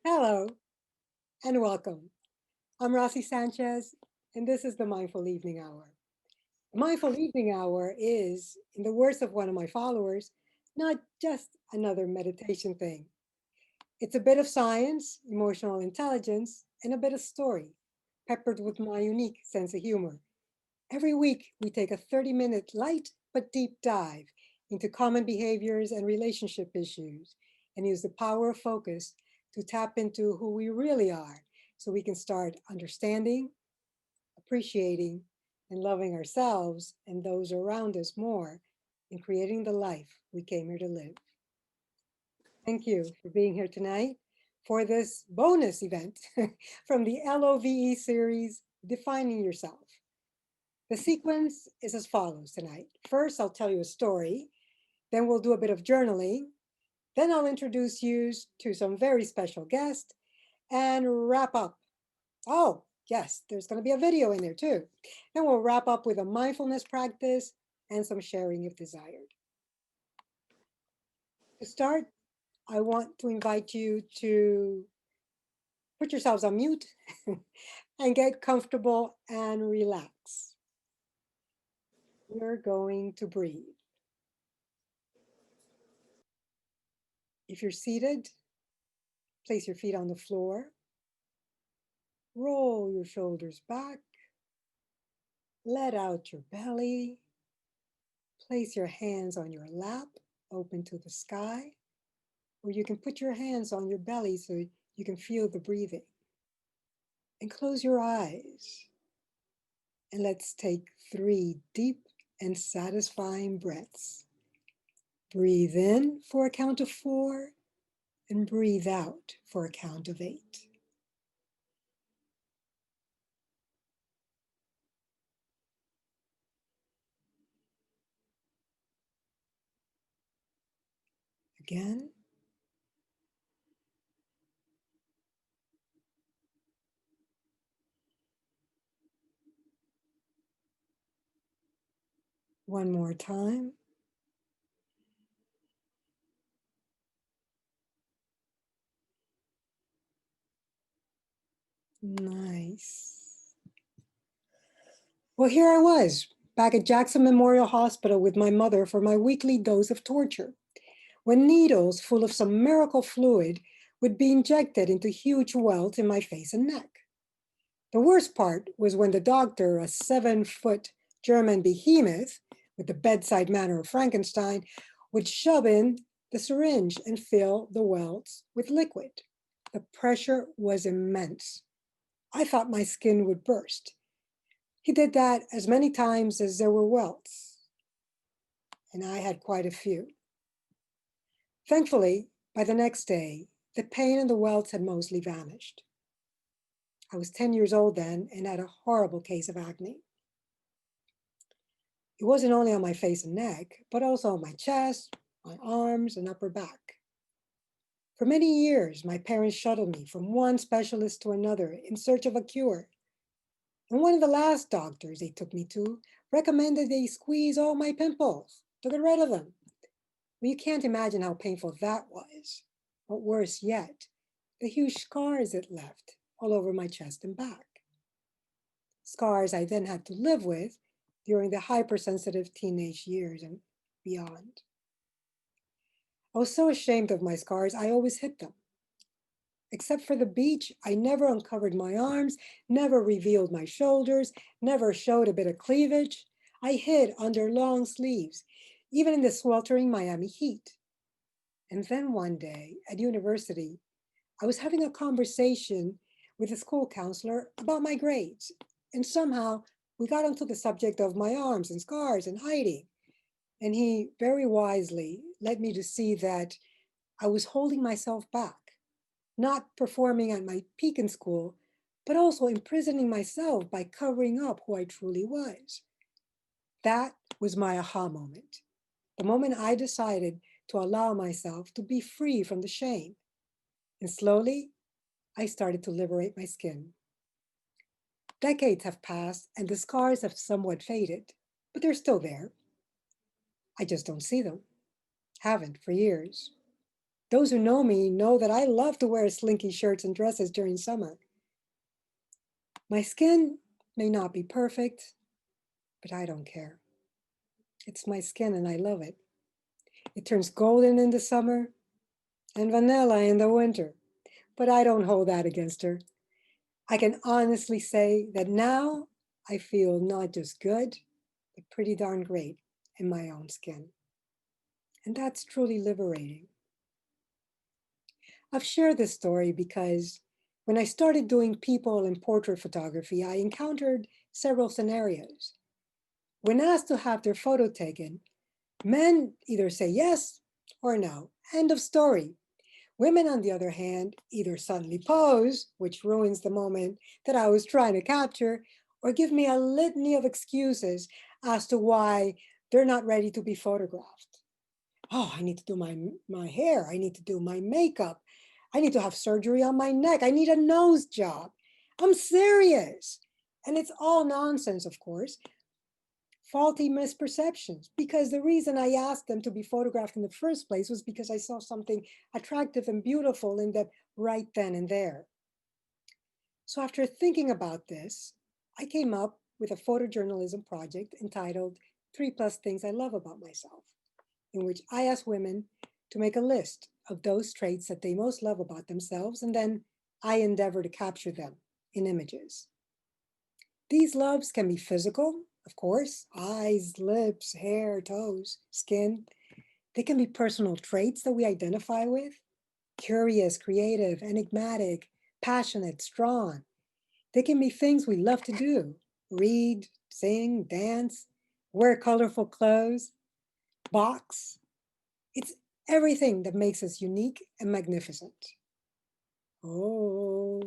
Hello and welcome. I'm Rossi Sanchez, and this is the Mindful Evening Hour. The Mindful Evening Hour is, in the words of one of my followers, not just another meditation thing. It's a bit of science, emotional intelligence, and a bit of story, peppered with my unique sense of humor. Every week, we take a 30-minute light but deep dive into common behaviors and relationship issues and use the power of focus to tap into who we really are so we can start understanding, appreciating, and loving ourselves and those around us more and creating the life we came here to live. Thank you for being here tonight for this bonus event from the LOVE series, Defining Yourself. The sequence is as follows tonight. First, I'll tell you a story. Then we'll do a bit of journaling. Then I'll introduce you to some very special guests and wrap up. Oh, yes, there's going to be a video in there too. Then we'll wrap up with a mindfulness practice and some sharing if desired. To start, I want to invite you to put yourselves on mute and get comfortable and relax. We're going to breathe. If you're seated, place your feet on the floor. Roll your shoulders back. Let out your belly. Place your hands on your lap, open to the sky, or you can put your hands on your belly so you can feel the breathing. And close your eyes. And let's take 3 deep and satisfying breaths. Breathe in for a count of 4 and breathe out for a count of 8. Again. One more time. Nice. Well, here I was, back at Jackson Memorial Hospital with my mother for my weekly dose of torture, when needles full of some miracle fluid would be injected into huge welts in my face and neck. The worst part was when the doctor, a 7-foot German behemoth with the bedside manner of Frankenstein, would shove in the syringe and fill the welts with liquid. The pressure was immense. I thought my skin would burst. He did that as many times as there were welts, and I had quite a few. Thankfully, by the next day, the pain and the welts had mostly vanished. I was 10 years old then and had a horrible case of acne. It wasn't only on my face and neck, but also on my chest, my arms, and upper back. For many years, my parents shuttled me from one specialist to another in search of a cure. And one of the last doctors they took me to recommended they squeeze all my pimples to get rid of them. Well, you can't imagine how painful that was. But worse yet, the huge scars it left all over my chest and back. Scars I then had to live with during the hypersensitive teenage years and beyond. I was so ashamed of my scars, I always hid them. Except for the beach, I never uncovered my arms, never revealed my shoulders, never showed a bit of cleavage. I hid under long sleeves, even in the sweltering Miami heat. And then one day at university, I was having a conversation with a school counselor about my grades. And somehow we got onto the subject of my arms and scars and hiding. And he very wisely led me to see that I was holding myself back, not performing at my peak in school, but also imprisoning myself by covering up who I truly was. That was my aha moment. The moment I decided to allow myself to be free from the shame. And slowly, I started to liberate my skin. Decades have passed and the scars have somewhat faded, but they're still there. I just don't see them. Haven't for years. Those who know me know that I love to wear slinky shirts and dresses during summer. My skin may not be perfect, but I don't care. It's my skin and I love it. It turns golden in the summer and vanilla in the winter, but I don't hold that against her. I can honestly say that now I feel not just good, but pretty darn great in my own skin. And that's truly liberating. I've shared this story because when I started doing people and portrait photography, I encountered several scenarios. When asked to have their photo taken, men either say yes or no. End of story. Women, on the other hand, either suddenly pose, which ruins the moment that I was trying to capture, or give me a litany of excuses as to why they're not ready to be photographed. Oh, I need to do my hair. I need to do my makeup. I need to have surgery on my neck. I need a nose job. I'm serious. And it's all nonsense, of course, faulty misperceptions, because the reason I asked them to be photographed in the first place was because I saw something attractive and beautiful in them right then and there. So after thinking about this, I came up with a photojournalism project entitled 3+ Things I Love About Myself, in which I ask women to make a list of those traits that they most love about themselves, and then I endeavor to capture them in images. These loves can be physical, of course, eyes, lips, hair, toes, skin. They can be personal traits that we identify with, curious, creative, enigmatic, passionate, strong. They can be things we love to do, read, sing, dance, wear colorful clothes, box. It's everything that makes us unique and magnificent. Oh,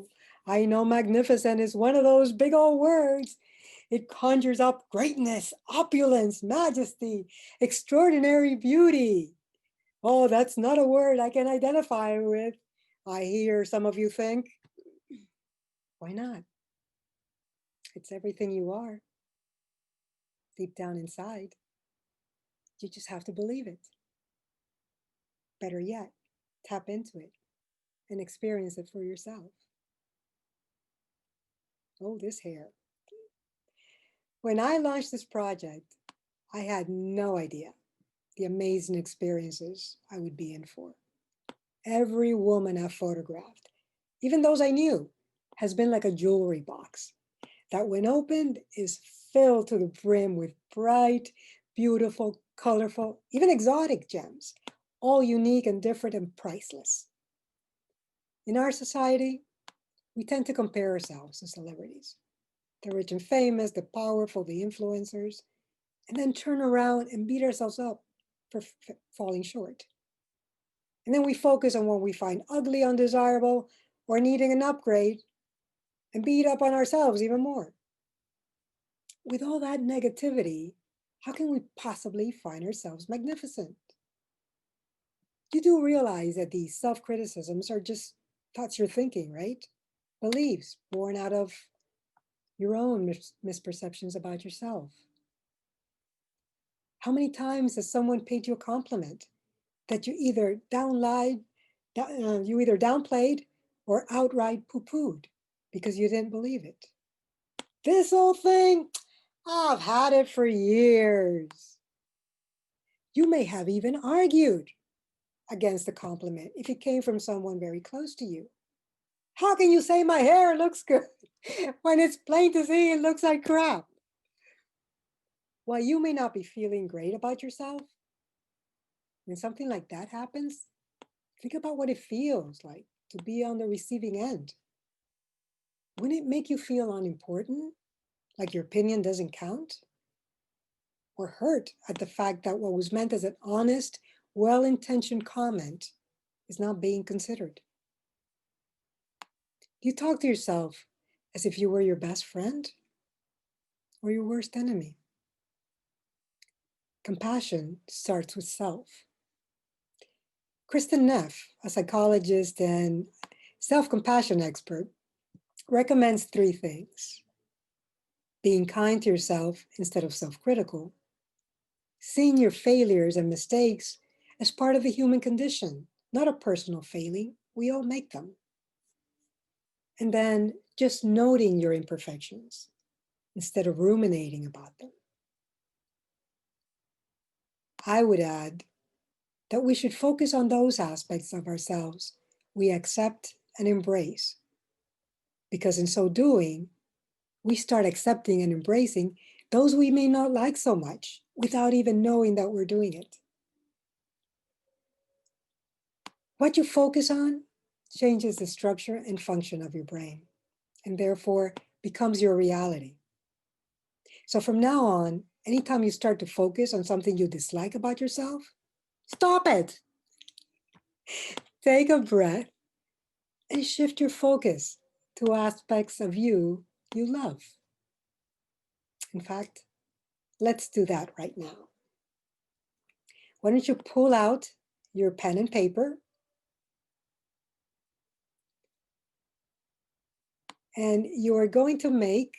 I know magnificent is one of those big old words. It conjures up greatness, opulence, majesty, extraordinary beauty. Oh, that's not a word I can identify with. I hear some of you think. Why not? It's everything you are, deep down inside. You just have to believe it. Better yet, tap into it and experience it for yourself. Oh, this hair. When I launched this project, I had no idea the amazing experiences I would be in for. Every woman I've photographed, even those I knew, has been like a jewelry box that, when opened, is filled to the brim with bright, beautiful, colorful, even exotic gems, all unique and different and priceless. In our society, we tend to compare ourselves to celebrities, the rich and famous, the powerful, the influencers, and then turn around and beat ourselves up for falling short. And then we focus on what we find ugly, undesirable, or needing an upgrade, and beat up on ourselves even more. With all that negativity, how can we possibly find ourselves magnificent? You do realize that these self-criticisms are just thoughts you're thinking, right? Beliefs born out of your own misperceptions about yourself. How many times has someone paid you a compliment that you either downplayed or outright poo-pooed because you didn't believe it? This whole thing, I've had it for years. You may have even argued against the compliment if it came from someone very close to you. How can you say my hair looks good when it's plain to see it looks like crap? While you may not be feeling great about yourself, when something like that happens, think about what it feels like to be on the receiving end. Wouldn't it make you feel unimportant, like your opinion doesn't count? Or hurt at the fact that what was meant as an honest, well-intentioned comment is not being considered? You talk to yourself as if you were your best friend or your worst enemy. Compassion starts with self. Kristen Neff, a psychologist and self-compassion expert, recommends 3 things: being kind to yourself instead of self-critical, seeing your failures and mistakes as part of the human condition, not a personal failing. We all make them. And then just noting your imperfections instead of ruminating about them. I would add that we should focus on those aspects of ourselves we accept and embrace, because in so doing, we start accepting and embracing those we may not like so much without even knowing that we're doing it. What you focus on changes the structure and function of your brain, and therefore becomes your reality. So from now on, anytime you start to focus on something you dislike about yourself, stop it. Take a breath and shift your focus to aspects of you love. In fact, let's do that right now. Why don't you pull out your pen and paper, and you are going to make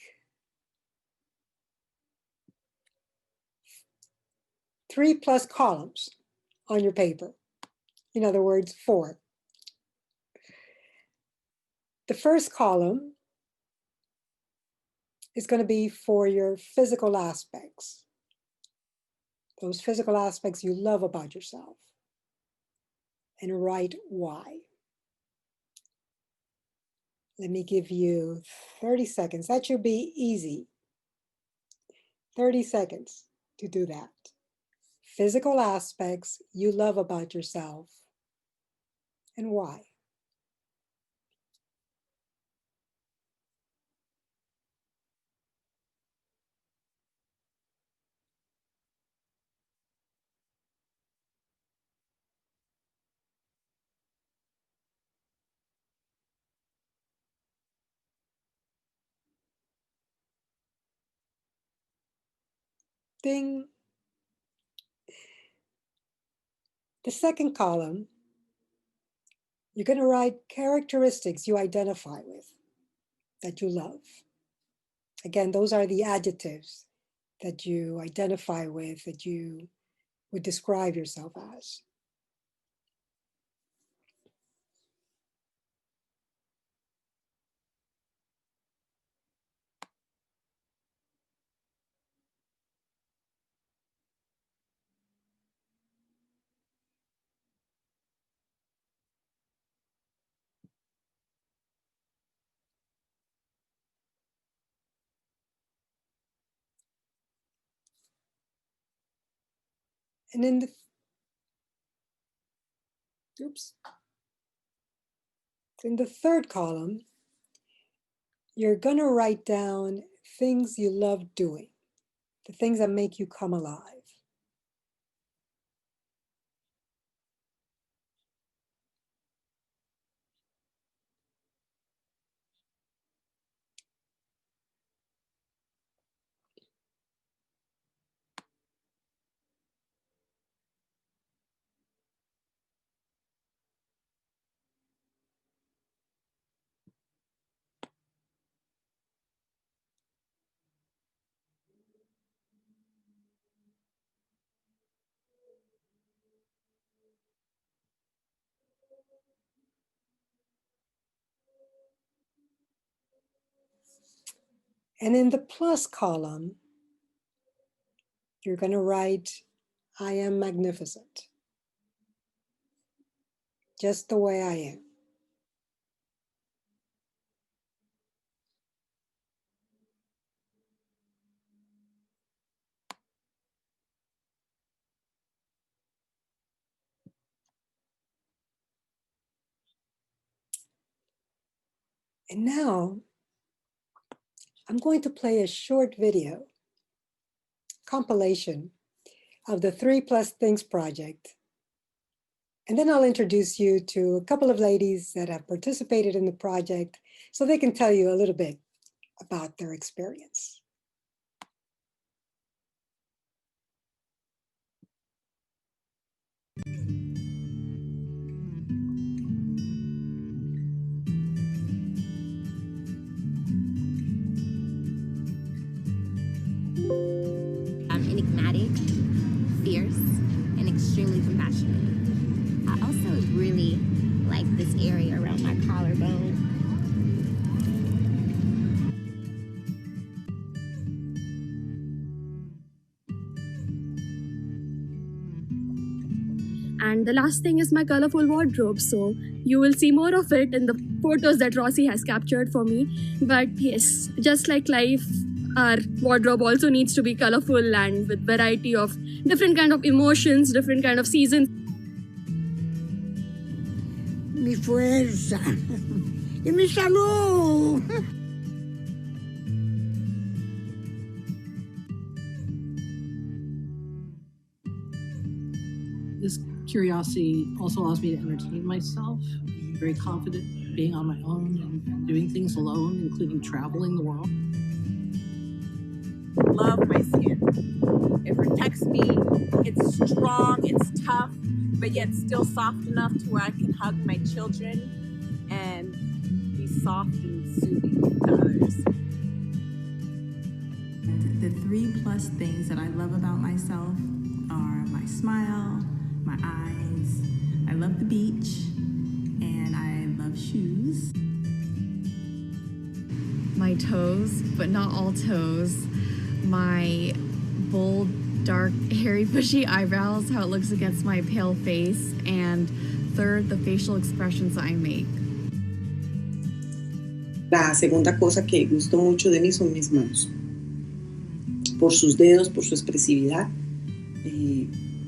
3+ columns on your paper. In other words, 4. The first column is going to be for your physical aspects, those physical aspects you love about yourself, and write why. Let me give you 30 seconds. That should be easy. 30 seconds to do that. Physical aspects you love about yourself and why. Ding. The second column, you're going to write characteristics you identify with that you love. Again, those are the adjectives that you identify with, that you would describe yourself as. And in the, in the third column, you're going to write down things you love doing, the things that make you come alive. And in the plus column, you're going to write, I am magnificent, just the way I am. And now I'm going to play a short video compilation of the 3+ Things project. And then I'll introduce you to a couple of ladies that have participated in the project so they can tell you a little bit about their experience. I'm enigmatic, fierce, and extremely compassionate. I also really like this area around my collarbone. And the last thing is my colorful wardrobe. So you will see more of it in the photos that Rossi has captured for me. But yes, just like life, our wardrobe also needs to be colorful and with variety of different kind of emotions, different kind of seasons. Mi fuerza y mi salud. This curiosity also allows me to entertain myself. I'm very confident being on my own and doing things alone, including traveling the world. Love my skin. It protects me. It's strong, it's tough, but yet still soft enough to where I can hug my children and be soft and soothing to others. The 3+ things that I love about myself are my smile, my eyes, I love the beach, and I love shoes. My toes, but not all toes. My bold, dark, hairy, bushy eyebrows, how it looks against my pale face. And third, the facial expressions I make. La segunda cosa que gusto mucho de mí son mis manos. Por sus dedos, por su expresividad,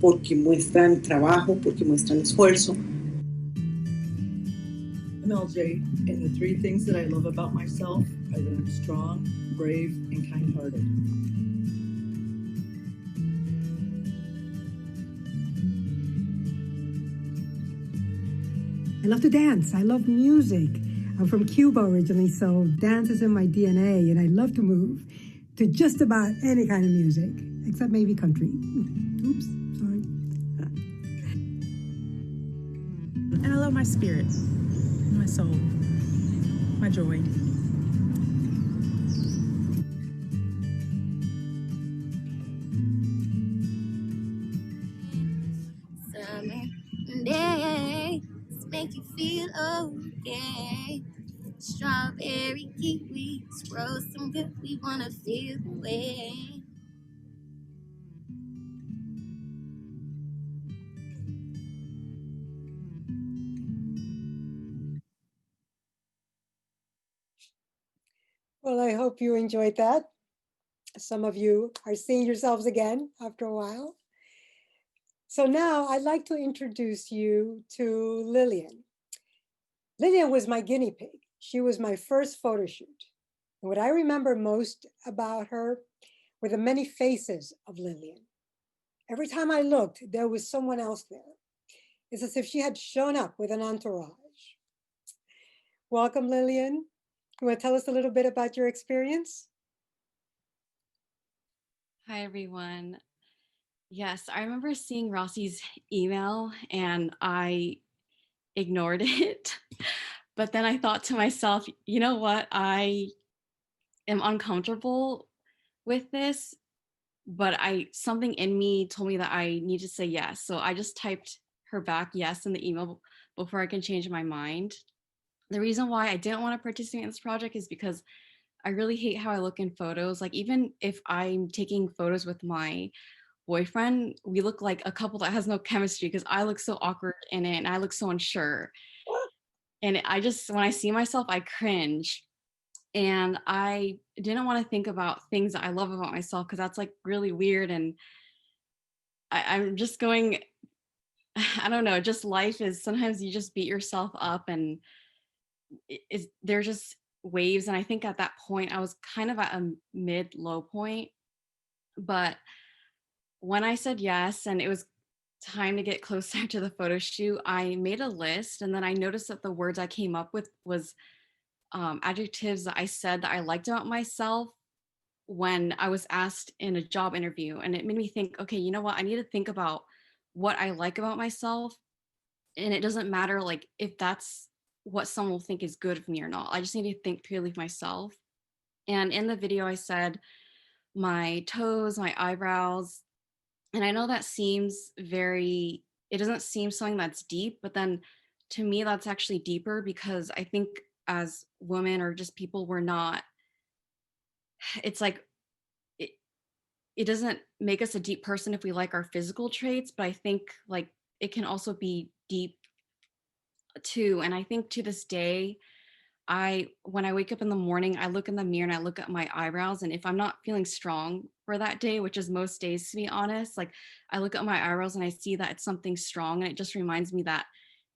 porque muestran trabajo, porque muestran esfuerzo. MLJ, and the 3 things that I love about myself are that I'm strong, brave, and kind-hearted. I love to dance. I love music. I'm from Cuba originally, so dance is in my DNA, and I love to move to just about any kind of music, except maybe country. Oops, sorry. And I love my spirit, my soul, my joy. Summer days make you feel okay. Strawberry kiwis, grow some good, we wanna feel the way. Well, I hope you enjoyed that. Some of you are seeing yourselves again after a while. So now I'd like to introduce you to Lillian. Lillian was my guinea pig. She was my first photo shoot. And what I remember most about her were the many faces of Lillian. Every time I looked, there was someone else there. It's as if she had shown up with an entourage. Welcome, Lillian. You want to tell us a little bit about your experience? Hi, everyone. Yes, I remember seeing Rossi's email and I ignored it. But then I thought to myself, you know what? I am uncomfortable with this, but something in me told me that I need to say yes. So I just typed her back yes in the email before I can change my mind. The reason why I didn't want to participate in this project is because I really hate how I look in photos. Like even if I'm taking photos with my boyfriend, we look like a couple that has no chemistry because I look so awkward in it and I look so unsure. And I just, when I see myself, I cringe. And I didn't want to think about things that I love about myself because that's like really weird. And I'm just going, I don't know, just life is sometimes you just beat yourself up and they're just waves. And I think at that point, I was kind of at a mid low point. But when I said yes, and it was time to get closer to the photo shoot, I made a list and then I noticed that the words I came up with was adjectives that I said that I liked about myself when I was asked in a job interview. And it made me think, okay, you know what? I need to think about what I like about myself. And it doesn't matter like if that's what someone will think is good of me or not. I just need to think purely of myself. And in the video, I said my toes, my eyebrows. And I know that seems very it doesn't seem something that's deep, but then to me, that's actually deeper because I think as women or just people, we're not, it's like, it, it doesn't make us a deep person if we like our physical traits, but I think like it can also be deep too. And I think to this day, when I wake up in the morning, I look in the mirror and I look at my eyebrows. And if I'm not feeling strong for that day, which is most days to be honest, like I look at my eyebrows and I see that it's something strong. And it just reminds me that,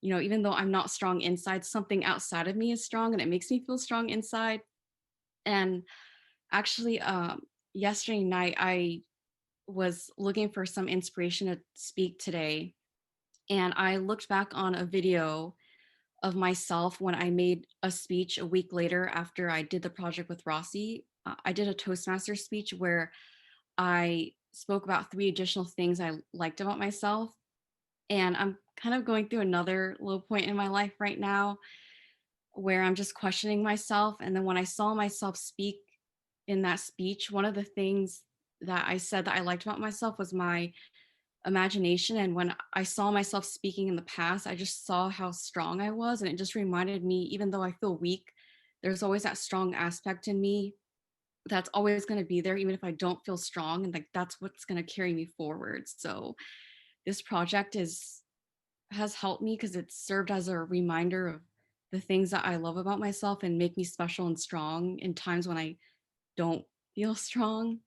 even though I'm not strong inside, something outside of me is strong and it makes me feel strong inside. And actually, yesterday night, I was looking for some inspiration to speak today. And I looked back on a video of myself when I made a speech a week later after I did the project with Rossi. I did a Toastmaster speech where I spoke about 3 additional things I liked about myself. And I'm kind of going through another low point in my life right now where I'm just questioning myself. And then when I saw myself speak in that speech, one of the things that I said that I liked about myself was my imagination. And when I saw myself speaking in the past, I just saw how strong I was. And it just reminded me, even though I feel weak, there's always that strong aspect in me that's always going to be there, even if I don't feel strong. And like that's what's going to carry me forward. So this project has helped me because it served as a reminder of the things that I love about myself and make me special and strong in times when I don't feel strong.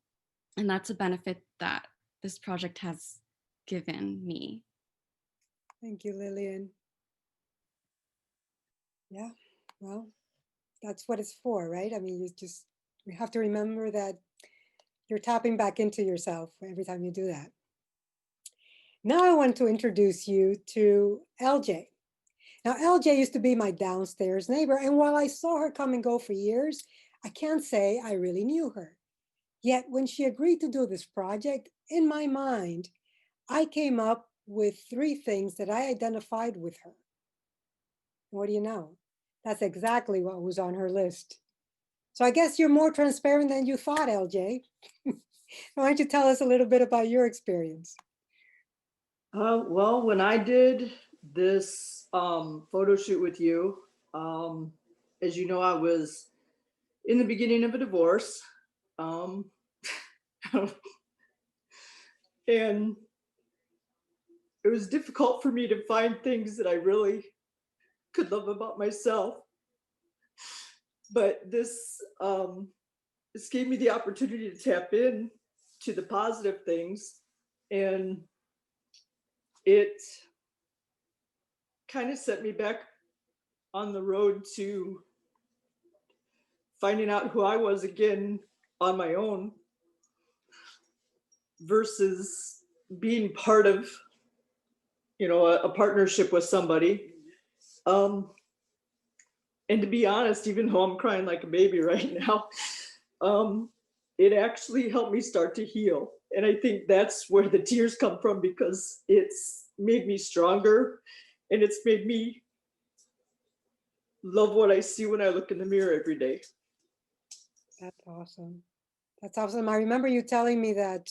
And that's a benefit that this project has given me. Thank you, Lillian. Yeah, well, that's what it's for, right? I mean, we have to remember that you're tapping back into yourself every time you do that. Now I want to introduce you to LJ. Now, LJ used to be my downstairs neighbor, and while I saw her come and go for years, I can't say I really knew her. Yet when she agreed to do this project, in my mind, I came up with 3 things that I identified with her. What do you know? That's exactly what was on her list. So I guess you're more transparent than you thought, LJ. Why don't you tell us a little bit about your experience? Well, when I did this photo shoot with you, as you know, I was in the beginning of a divorce. And it was difficult for me to find things that I really could love about myself. But this gave me the opportunity to tap in to the positive things, and it kind of set me back on the road to finding out who I was again on my own versus being part of, a partnership with somebody. And to be honest, even though I'm crying like a baby right now, it actually helped me start to heal. And I think that's where the tears come from, because it's made me stronger and it's made me love what I see when I look in the mirror every day. That's awesome. That's awesome. I remember you telling me that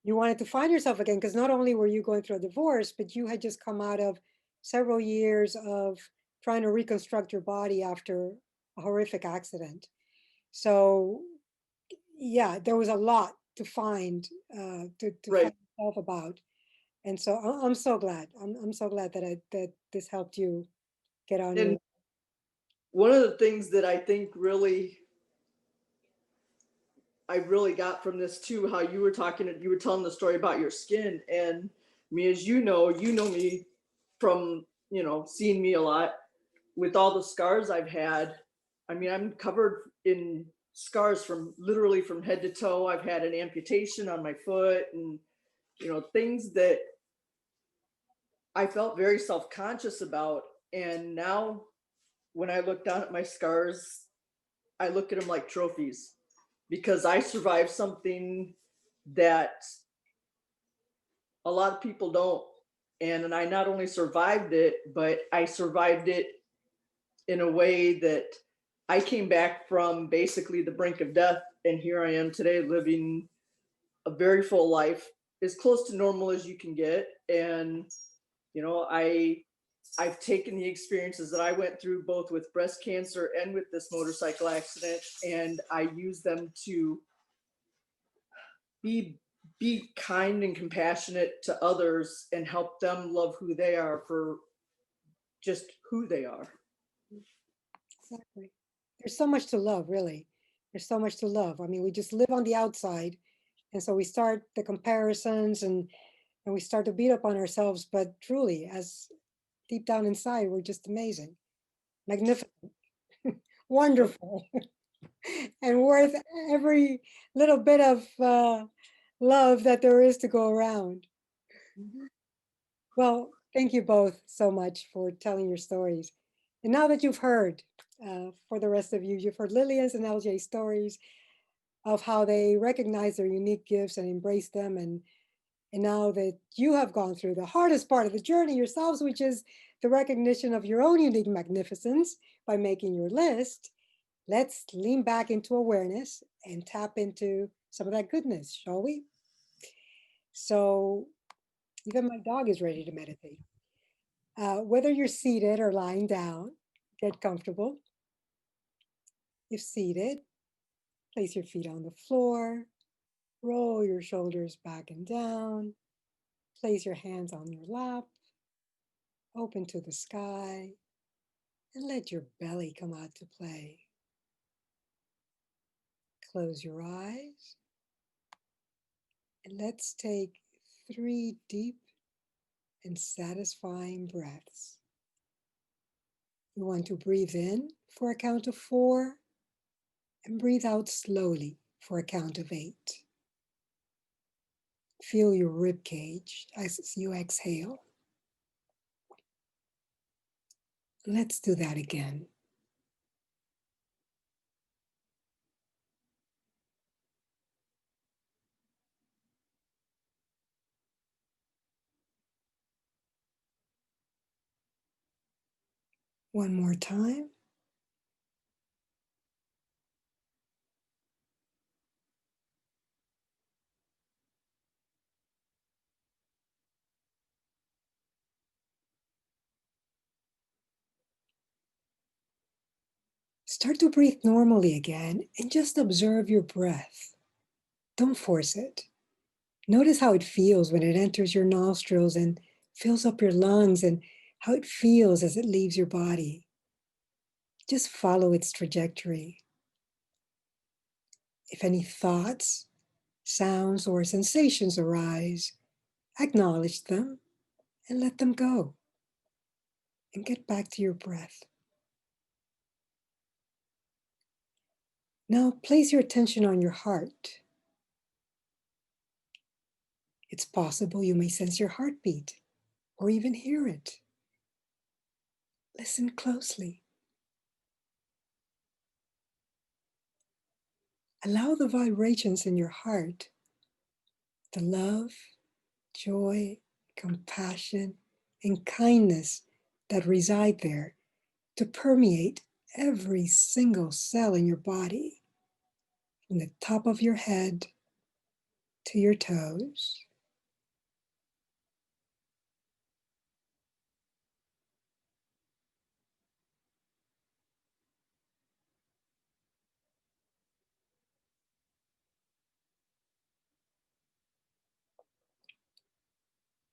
you wanted to find yourself again, because not only were you going through a divorce, but you had just come out of several years of trying to reconstruct your body after a horrific accident. So yeah, there was a lot to find, to Right. find yourself about. And so I'm so glad. I'm so glad that this helped you get on And your. one of the things that I think I really got from this too, how you were telling the story about your skin, and me, as you know me from, seeing me a lot with all the scars I've had. I mean, I'm covered in scars from literally from head to toe. I've had an amputation on my foot, and, things that I felt very self-conscious about. And now when I look down at my scars, I look at them like trophies, because I survived something that a lot of people don't. And I not only survived it, but I survived it in a way that I came back from basically the brink of death. And here I am today, living a very full life, as close to normal as you can get. And You know, I've taken the experiences that I went through both with breast cancer and with this motorcycle accident, and I use them to be kind and compassionate to others and help them love who they are for just who they are. Exactly. There's so much to love, really. There's so much to love. I mean, we just live on the outside, and so we start the comparisons and we start to beat up on ourselves. But truly, as deep down inside, we're just amazing, magnificent, wonderful, and worth every little bit of love that there is to go around. Well, thank you both so much for telling your stories. And now that you've heard, for the rest of you, you've heard Lillian's and LJ's stories of how they recognize their unique gifts and embrace them. And now that you have gone through the hardest part of the journey yourselves, which is the recognition of your own unique magnificence by making your list, let's lean back into awareness and tap into some of that goodness, shall we? So even my dog is ready to meditate. Whether you're seated or lying down, get comfortable. If seated, place your feet on the floor, roll your shoulders back and down, place your hands on your lap, open to the sky, and let your belly come out to play. Close your eyes, and let's take 3 deep and satisfying breaths. You want to breathe in for a count of 4 and breathe out slowly for a count of 8. Feel your rib cage as you exhale. Let's do that again. One more time. Start to breathe normally again and just observe your breath. Don't force it. Notice how it feels when it enters your nostrils and fills up your lungs, and how it feels as it leaves your body. Just follow its trajectory. If any thoughts, sounds, or sensations arise, acknowledge them and let them go. And get back to your breath. Now place your attention on your heart. It's possible you may sense your heartbeat or even hear it. Listen closely. Allow the vibrations in your heart, the love, joy, compassion, and kindness that reside there, to permeate every single cell in your body, from the top of your head to your toes.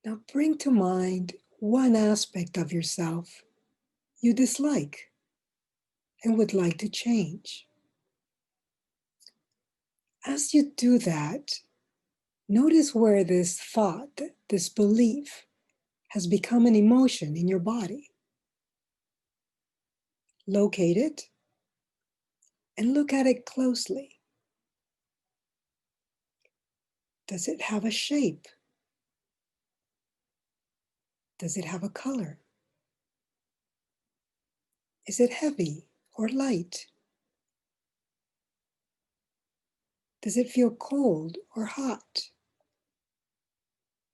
Now bring to mind one aspect of yourself you dislike and would like to change. As you do that, notice where this thought, this belief, has become an emotion in your body. Locate it and look at it closely. Does it have a shape? Does it have a color? Is it heavy or light? Does it feel cold or hot?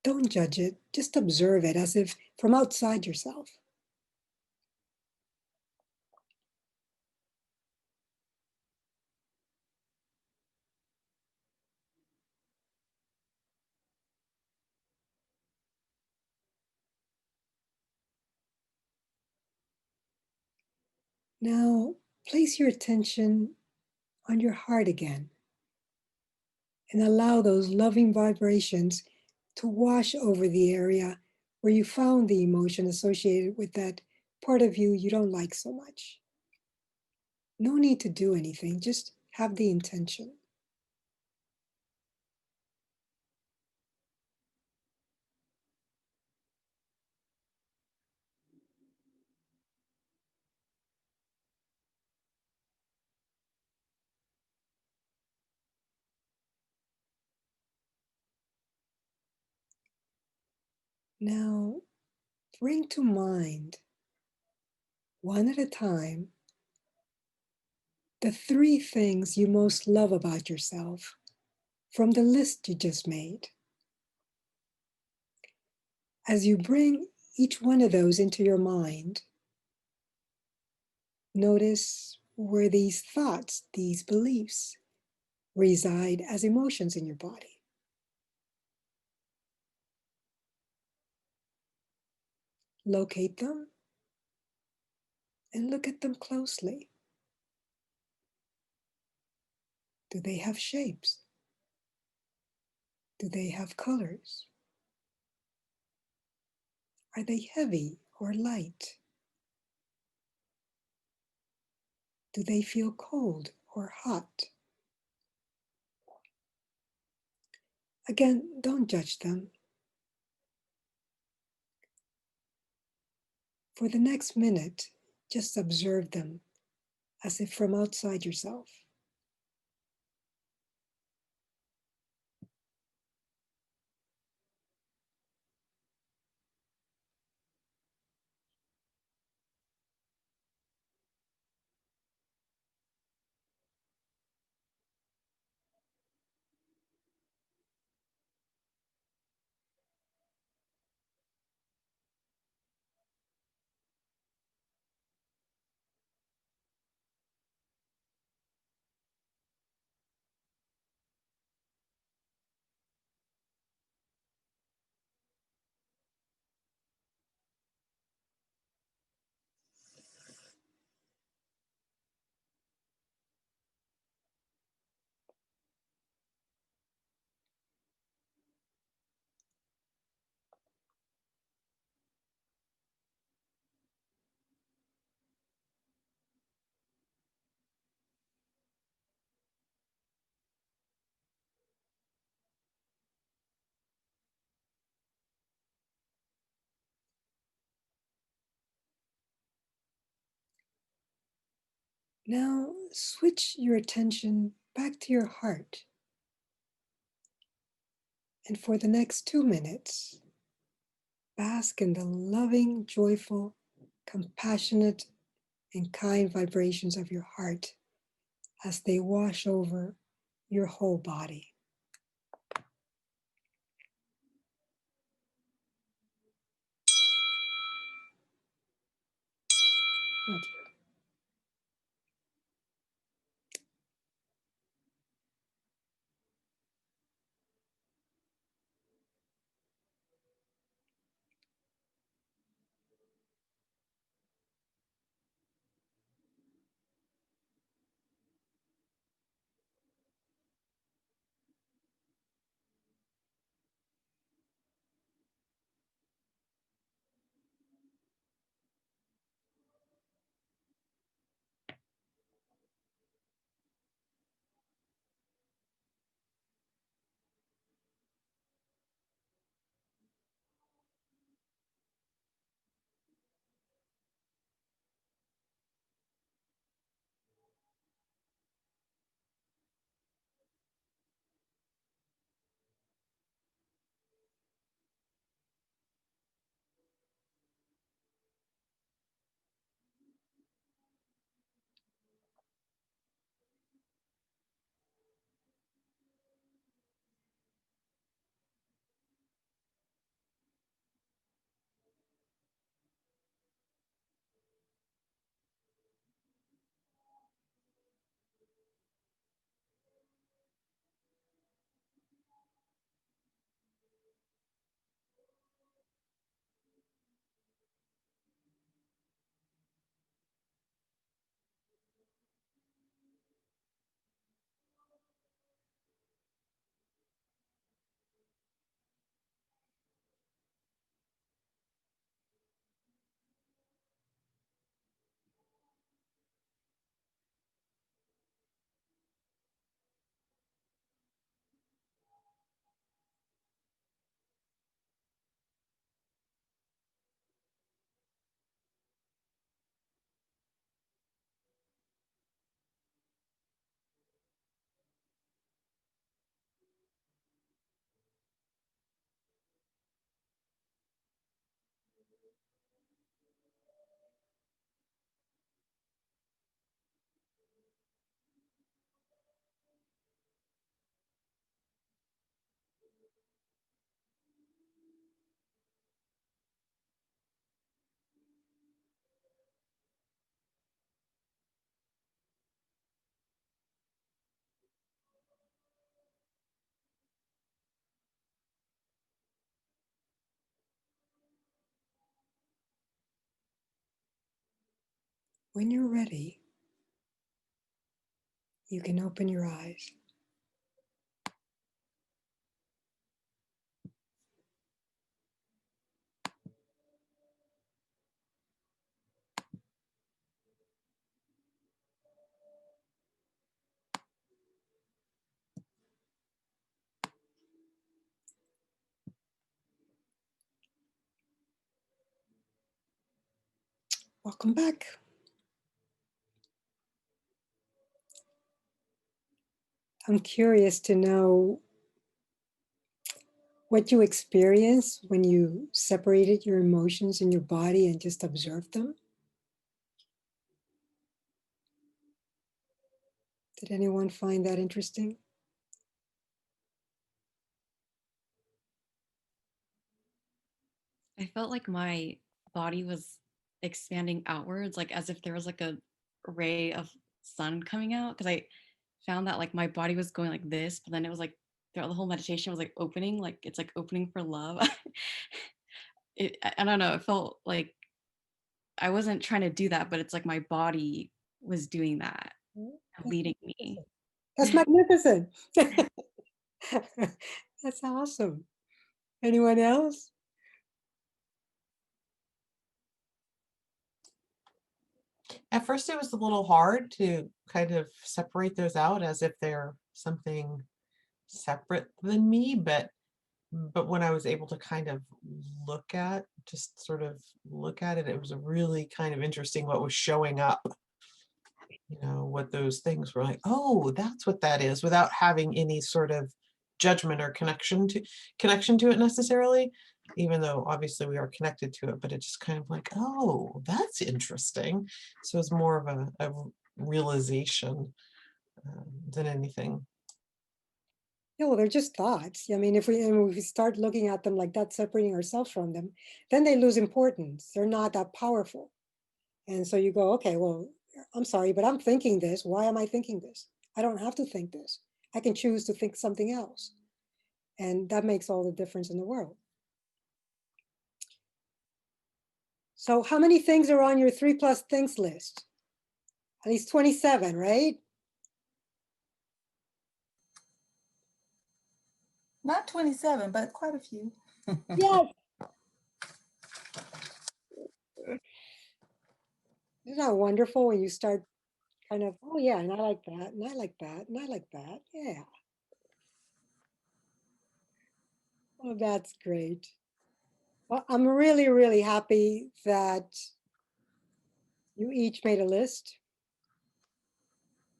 Don't judge it, just observe it as if from outside yourself. Now, place your attention on your heart again and allow those loving vibrations to wash over the area where you found the emotion associated with that part of you don't like so much. No need to do anything, just have the intention. Now, bring to mind, one at a time, the 3 things you most love about yourself from the list you just made. As you bring each one of those into your mind, notice where these thoughts, these beliefs reside as emotions in your body. Locate them and look at them closely. Do they have shapes? Do they have colors? Are they heavy or light? Do they feel cold or hot? Again, don't judge them. For the next minute, just observe them as if from outside yourself. Now switch your attention back to your heart. And for the next 2 minutes, bask in the loving, joyful, compassionate, and kind vibrations of your heart as they wash over your whole body. Thank you. When you're ready, you can open your eyes. Welcome back. I'm curious to know what you experienced when you separated your emotions in your body and just observed them. Did anyone find that interesting? I felt like my body was expanding outwards, like as if there was like a ray of sun coming out. Because I found that like my body was going like this, but then it was like throughout the whole meditation was like opening, like it's like opening for love. I don't know. It felt like I wasn't trying to do that, but it's like my body was doing that, leading me. That's magnificent. That's awesome. Anyone else? At first, it was a little hard to kind of separate those out as if they're something separate than me, but when I was able to kind of just sort of look at it, it was really kind of interesting what was showing up. You know, what those things were like, oh, that's what that is, without having any sort of judgment or connection to it necessarily, even though obviously we are connected to it, but it's just kind of like, oh, that's interesting. So it's more of a realization than anything. Yeah, well, they're just thoughts. I mean, if we start looking at them like that, separating ourselves from them, then they lose importance. They're not that powerful. And so you go, okay, well, I'm sorry, but I'm thinking this. Why am I thinking this? I don't have to think this. I can choose to think something else. And that makes all the difference in the world. So how many things are on your 3+ things list? At least 27, right? Not 27, but quite a few. Yes. Isn't that wonderful when you start kind of, oh yeah, and I like that, and I like that, and I like that. Yeah. Oh, that's great. Well, I'm really, really happy that you each made a list.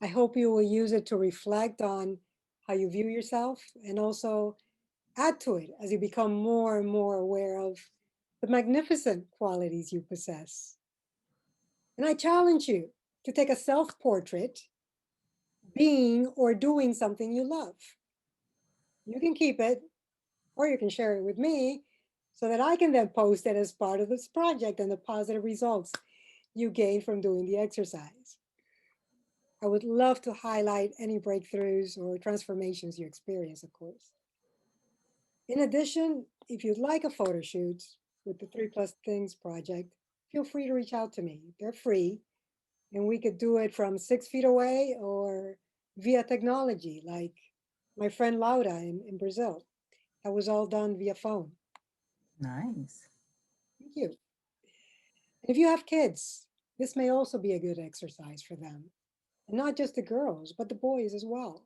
I hope you will use it to reflect on how you view yourself and also add to it as you become more and more aware of the magnificent qualities you possess. And I challenge you to take a self-portrait being or doing something you love. You can keep it or you can share it with me so that I can then post it as part of this project and the positive results you gain from doing the exercise. I would love to highlight any breakthroughs or transformations you experience, of course. In addition, if you'd like a photo shoot with the 3+ Things project, feel free to reach out to me. They're free, and we could do it from 6 feet away or via technology, like my friend Laura in Brazil. That was all done via phone. Nice. Thank you. If you have kids, this may also be a good exercise for them. And not just the girls, but the boys as well.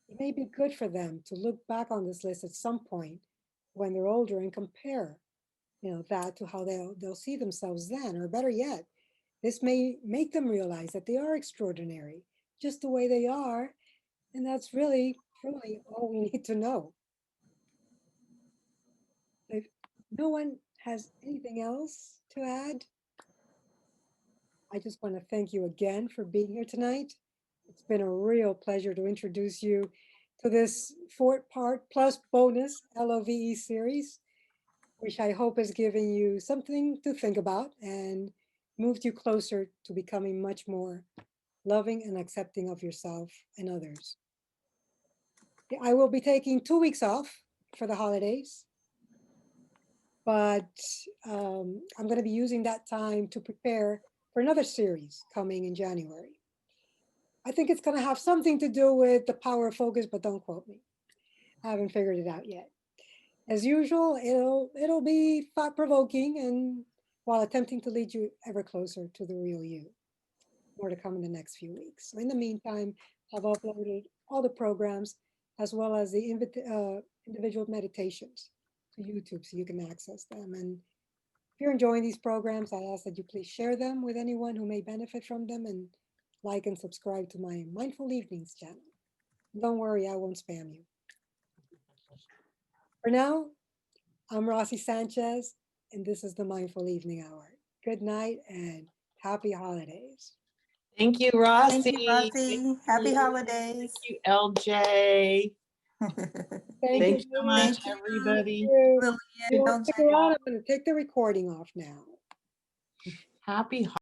It may be good for them to look back on this list at some point when they're older and compare, that to how they'll see themselves then, or better yet, this may make them realize that they are extraordinary, just the way they are, and that's really, truly all we need to know. If no one has anything else to add, I just want to thank you again for being here tonight. It's been a real pleasure to introduce you to this 4-part plus bonus LOVE series, which I hope has given you something to think about and moved you closer to becoming much more loving and accepting of yourself and others. I will be taking 2 weeks off for the holidays, but I'm going to be using that time to prepare for another series coming in January. I think it's going to have something to do with the power of focus, but don't quote me. I haven't figured it out yet. As usual, it'll be thought-provoking and while attempting to lead you ever closer to the real you. More to come in the next few weeks. So in the meantime, I've uploaded all the programs as well as the individual meditations to YouTube so you can access them. And if you're enjoying these programs, I ask that you please share them with anyone who may benefit from them and like and subscribe to my Mindful Evenings channel. Don't worry, I won't spam you. For now, I'm Rossi Sanchez, and this is the Mindful Evening Hour. Good night and happy holidays. Thank you, Rossi. Thank you, Rossi. Happy holidays. Thank you, LJ. Thank Thanks you so much, Thank you. everybody. Lillian, You want don't to stick around? I'm going to take the recording off now. Happy